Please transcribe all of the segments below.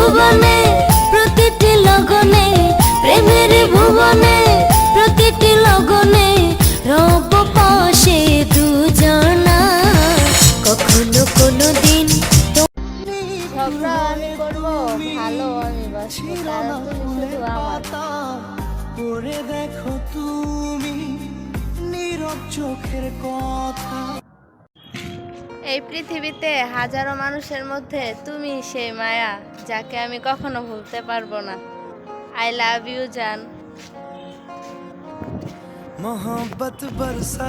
ভুবনে প্রতিটি লগনে, প্রেমের ভুবনে প্রতিটি লগনে রব পাশে দুজনা। কখনো কোনো দিন ঝগড়া আমি করবো, ভালো আমি বাসবো, কারণ তুমি শুধু আমার। পড়ে দেখো তুমি নীরব চোখের কথা। এই পৃথিবীতে হাজারো মানুষের মধ্যে তুমি সেই মায়া, যাকে আমি কখনো ভুলতে পারবো না। আই লাভ ইউ জান। মোহব্বত বরসা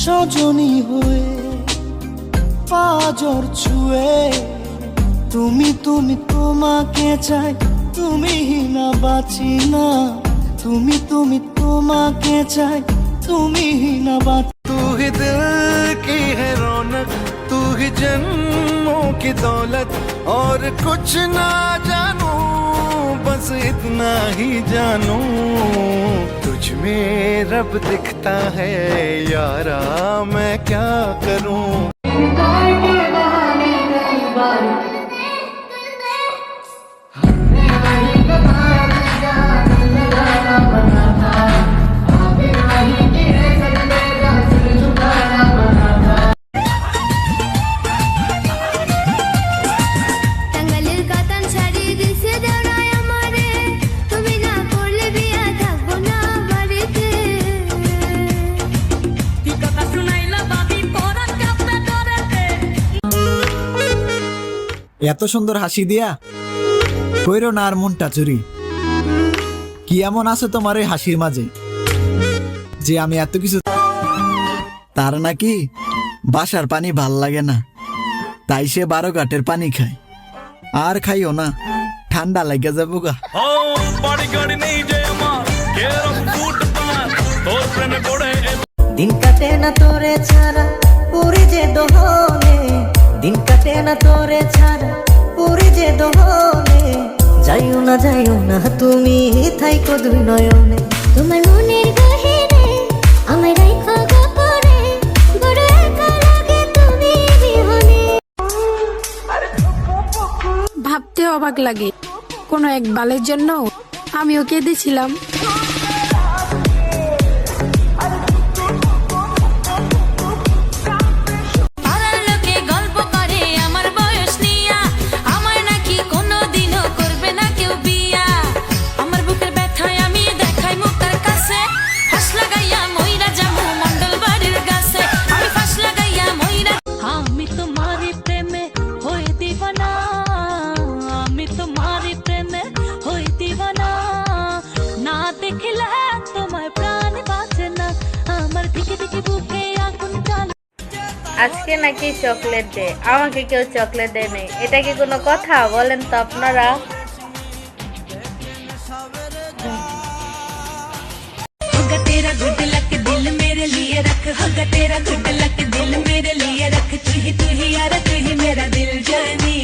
সজনী হয়ে পাজর ছুঁয়ে, তুমি তুমি তোমাকে চাই, তুমি না বাঁচি না। তুমি তুমি তোমাকে চাই, তুমি না বাঁচি। तू ही दिल की है रौनक, तू ही जन्मों की दौलत, और कुछ ना जानू बस इतना ही जानू, तुझ में रब दिखता है यारा, मैं क्या करूं। এত সুন্দর হাসি দিয়া কইরো না আর মনটা চুরি। কি এমন আছে তোমার এই হাসির মাঝে যে আমি এত কিছু। তার নাকি বাসার পানি ভাল লাগে না, তাই সে 12 ঘাটের পানি খায়। আর খাইও না, ঠান্ডা লাগে যাবো গা। দিন কাটে না তোরে ছাড়া পুরি যে দোহনে, দিন কাটে না তোরে ছাড়া পুরি যে দোহনে। যাইও না তুমি থাইকো দুই নয়নে। তোমার মনের গহীনে আমায় রাখো গোপনে, বড় একা লাগে তুমি বিহনে। ভাবতে অবাক লাগে, কোনো এক বালের জন্য আমিও কেঁদেছিলাম। আজকে নাকি চকলেট ডে, আমাকে কেউ চকলেট দেয় নাই, এটা কি কোনো কথা বলেন তো আপনারা? तेरा गुड लक दिल मेरे लिए रख, होगा तेरा गुड लक दिल मेरे लिए रख, तू ही यार तू ही मेरा दिल जानी।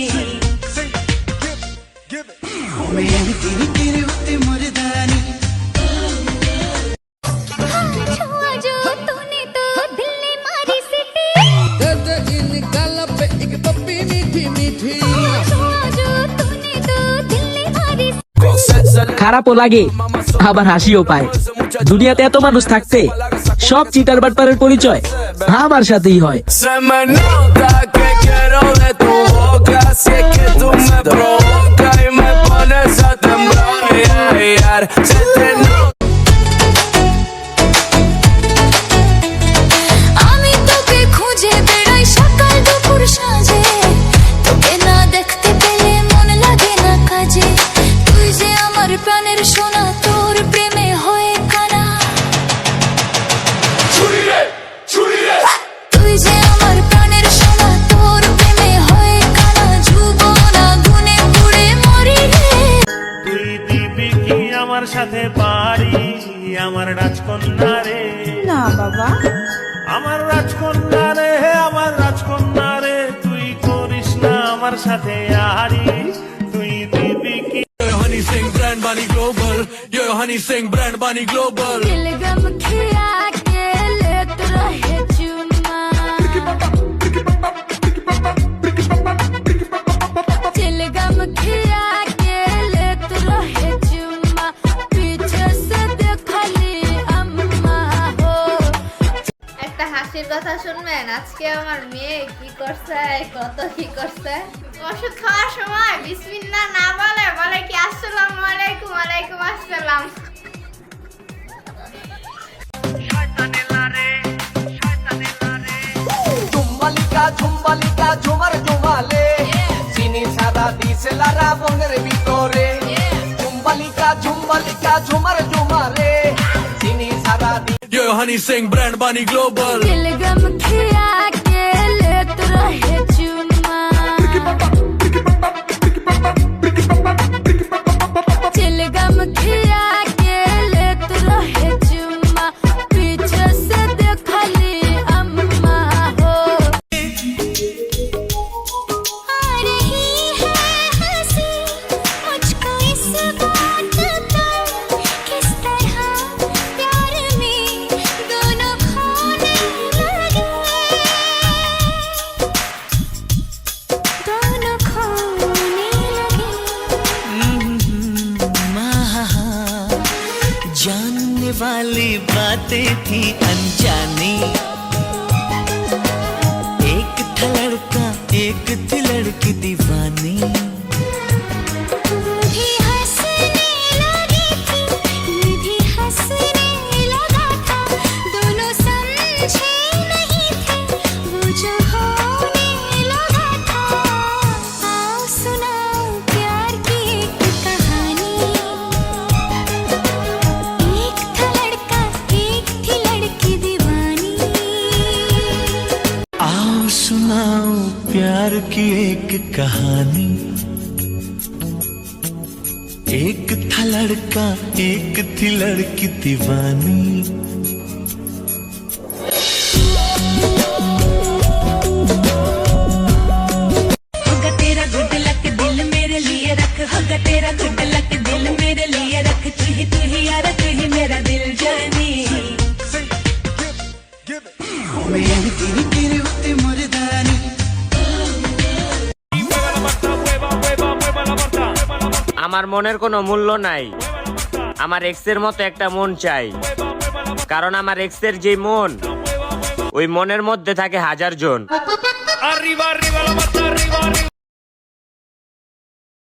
तेरी होती मर्दानी খারাপও লাগে আবার হাসিও পায়। দুনিয়াতে এত মানুষ থাকতে সব চিটার বাটপারের পরিচয় আমার সাথেই হয়। আমি তোকে খুঁজে বেড়াই সকাল দুপুর সাঁঝে, তোকে না দেখতে পেলে মন লাগে না কাজে। তুই যে আমার প্রাণের সোনা, তোর প্রেমে হয়ে কানা। তুই যে আমার প্রাণের সোনা, তোর প্রেমে হয়ে কানা। জীবন আগুনে পুড়ে মরি রে। তুই দিবি কি আমার সাথে পারি, আমার রাজকন্যা রে? না বাবা, আমার রাজকন্যা রে, আমার রাজকন্যা রে, তুই করিস না আমার সাথে আরি। তুই দিবি কি? Honey Singh brand Bani Global, yeah Honey Singh brand Bani Global. दिल गम खिया के लेत रहे चुम्मा, दिल गम खिया के কথা শুনবেন? আজকে আমার মেয়ে কি করছে, কত কি করছে। ওষুধ খাওয়ার সময় বিসমিল্লাহ না বলে বলে কি আসসালামু আলাইকুম, ওয়ালাইকুম আসসালাম। ঝুম্বালিকা ঝুম্বালিকা ঝুমার ঝুমালে চিনি ছাড়া দিছে লারা মনের ভিতরে ঝুম্বালিকা ঝুম্বালিকা ঝুমার ঝুমারে চিনি ছাড়া Yo, Honey Singh, brand Bunny Global. दिलगम खिया के लेत रहे चुम्मा दिलगम खिया के लेत रहे चुम्मा पीछे से देखली अम्मा हो आ रही है हंसी मुझको इस बात पर किस तरह प्यार में दोनों खोने लगे दोनों खोने लगे जानने वाली बातें थी अनजानी एक था लड़का एक थी लड़की दीवानी भी हंसने लगी थी मैं भी हंसने लगा था दोनों समझे नहीं थे वो जो होने लगा था आओ सुनाओ प्यार की एक कहानी एक था लड़का एक थी लड़की दीवानी आओ सुनाओ प्यार की एक कहानी एक था लड़का एक थी लड़की दीवानी होगा तेरा गुड लक दिल मेरे लिए रख होगा तेरा गुड लक दिल मेरे लिए रख तू ही यार तू ही मेरा दिल जानी আমার মনের কোনো মূল্য নাই, আমার এক্সের মতো একটা মন চাই, কারণ আমার এক্সের যে মন ওই মনের মধ্যে থাকে হাজার জন।